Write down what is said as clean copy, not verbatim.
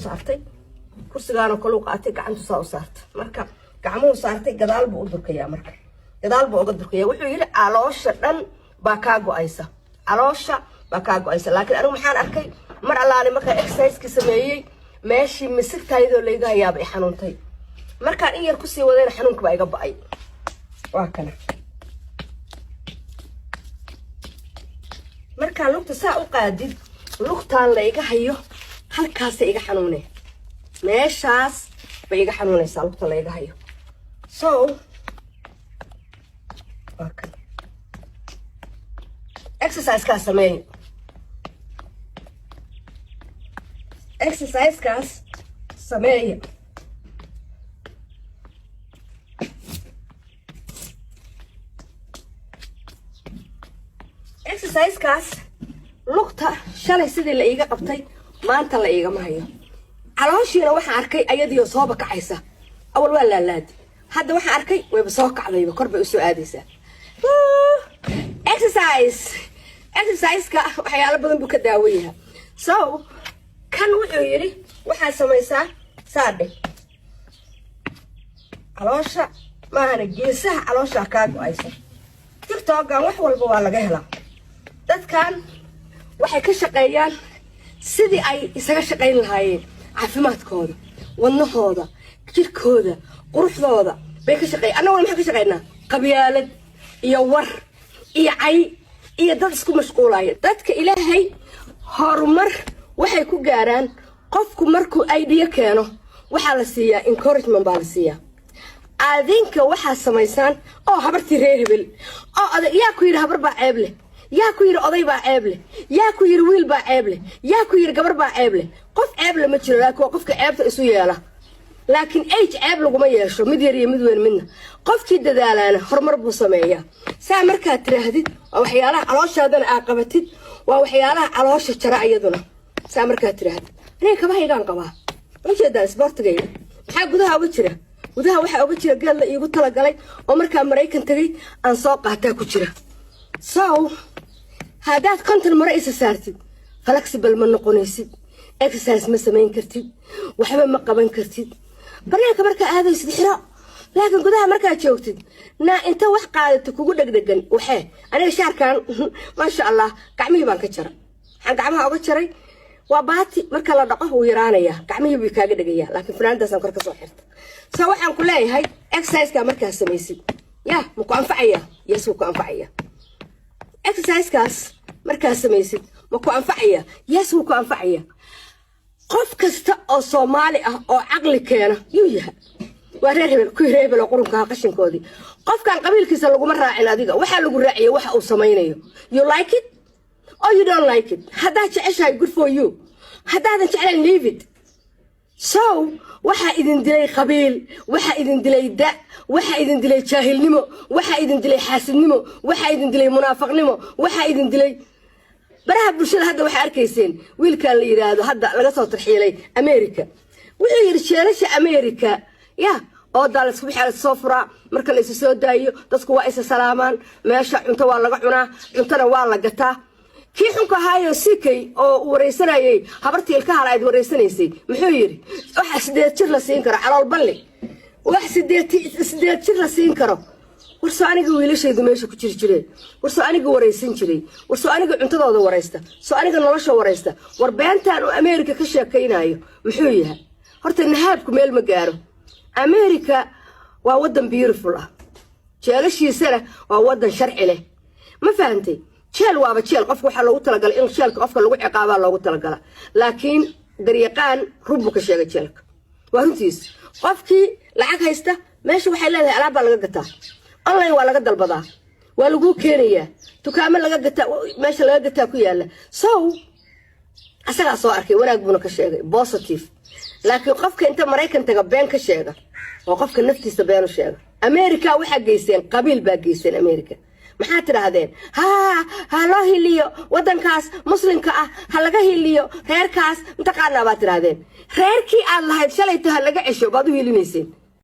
saartay kursigaana kala qaatay gacantu saa u saartay marka gacmuhu saartay gadaal buu u durkayaa marka gadaal buu uga durkayaa wuxuu yiri caloosha dhan baa ka go'aysa caloosha baa ka go'aysa laakiin anigu maxaan arkay mar allaale marka exercise-ki sameeyay meeshii misigtaydoo layga hayaabay xanuuntay markaan in yar ku sii wadayna xanuunka baa iga ba'ay waa kana markaan lugta saa u qaadid lugtaan layga hayo halkaas iga xanuunay meeshaas bay iga xanuunaysaa lugta layga hayo so waa kana exercise-kaas sameey exercise-kaas sameey exercise-kaas lugta shalay sidii la iiga qabtay maanta la iigama hayo calooshiina waxaan arkay ayadiyo soo bakacaysa awal waa laalaadi hadda waxaan arkay wayba soo kacdayba kor bay u soo aadaysaa exercise-ka waxyaalo badan buu ka daawayaa so kan wuxuu yiri waxaa samaysaa saadhe caloosha maahana geesaha caloosha kaa go'aysa tiktokan wax walba waa laga helaa dadkan waxay ka shaqeeyaan sidii ay isaga shaqayn lahaayeen caafimaadkooda wadnahooda jirkooda quruxdooda bay ka shaqeeyaan annaguna maxaan ka shaqeynaa qabyaalad iyo war iyo cay iyo dad isku mashquulaya dadka ilaahay horumar waxay ku gaaraan qofku markuu idea keeno waxaa la siiyaa encouragement baa la siiyaa adinka waxaa samaysaan oo habartii reer hebel oo oday yaa ku yidhi habar baa ceeb leh yaa ku yidhi oday baa ceeb leh yaa ku yidhi wiil baa ceeb leh yaa ku yidhi gabar baa ceeb leh qof ceeb leh ma jiro laakiin waa qofka ceebta isu yeela laakiin age ceeb laguma yeesho mid yar iyo mid weyn midna qofkii dadaalaana horumar buu sameeyaa saa markaad tiraahdid waa waxyaalaha calooshaadana aad qabatid waa waxyaalaha caloosha jara iyaduna saa markaad tiraahdo aniga kabahaygaan qabaa ujeedaan isboortigayga maxaa gudaha uga jira gudaha waxaa uga jira geel la iigu talagalay oo markaa maraykan tagay aan soo qaataa ku jira so haddaad konton mare isa saartid flexible ma noqonaysid exercise ma samayn kartid waxba ma qaban kartid banaanka markaa aadaysid xiro laakiin gudaha markaa joogtid naa inta wax qaadato kugu dhegdhegan waxee aniga shaarkan maasha allah gacmihii baan ka jara waxaan gacmaha uga jaray waa baati marka la dhaqo wuu yaraanaya gacmihii buu kaaga dhagayaa laakiin fanaanadaasaan kor ka soo xirta so waxaan ku leeyahay exercise-ka markaa samaysid yaa ma ku anfacaya yes wuu ku anfacaya exercise-kaas markaa samaysid ma ku anfacaya yes wuu ku anfacaya qof kasta oo Soomaali ah oo aqli keena yuu yahay waa reer hebel ku reer hebel oo qurunka qashinkoodii qofkan qabiilkiisa lagu ma raacin adiga waxa lagu raaciyay waxa uu samaynayo you like it or you don't like it hada jeceshahay good for you hadaadan jeclayn leave it so waxa idin dilay qabiil waxa idin dilay da waxa idin dilay jaahilnimo waxa idin dilay xaasidnimo waxa idin dilay munaafiqnimo waxa idin dilay baraha bulshada hadda waxa arkayseen wiilka la yiraahdo hadda laga soo tarxiilay America wuxuu yiri sheelasha America ya oo dal isku bixi soo fura marka la soo daayo dadku waa isa salaamaan meesha cunto waa laga cunaa cuntana waa la gataa kii xunka haayo sikay oo wareysanayay habartii ilka halayd wareysanaysay muxuu yiri waxa sideed jir la siin karo calool balle wax sideed jir la siin karo warso aniga wiilashaydu meesha ku jirjireen warso aniga wareysan jiray warso aniga cuntadooda wareysta soo aniga nolosha wareysta war beentan oo America ka sheekaynayo muxuu yahay horta nahaabku meel ma gaaro America waa wadan beautiful ah jeelashiisana waa wadan sharci leh ma fahantay jeel waaba jeel qofka waxa loogu talagalay in jeelka qofka lagu ciqaaba loogu talagala laakiin dariiqan rubu ka sheegay jeelka waa runtiis qofkii lacag haysta meesha waxay leedahay alaab laga gataa online waa laga dalbadaa waa lagu keenayaa dukaamo laga gataa meesha laga gataa ku yaala so asaga soo arkay wanaag buu ka sheegay positive laakiin qofka inta Mareykan taga been ka sheega oo qofka naftiisa been u sheega America waxa geyseen qabiil baa geyseen America maxaa tirahdeen ha loo hiliyo wadankaas muslimka ah ha laga hiliyo reerkaas inta qaadna baa tirahdeen reerkii aad lahayd shalay tahay laga cisho baad u hilinayseen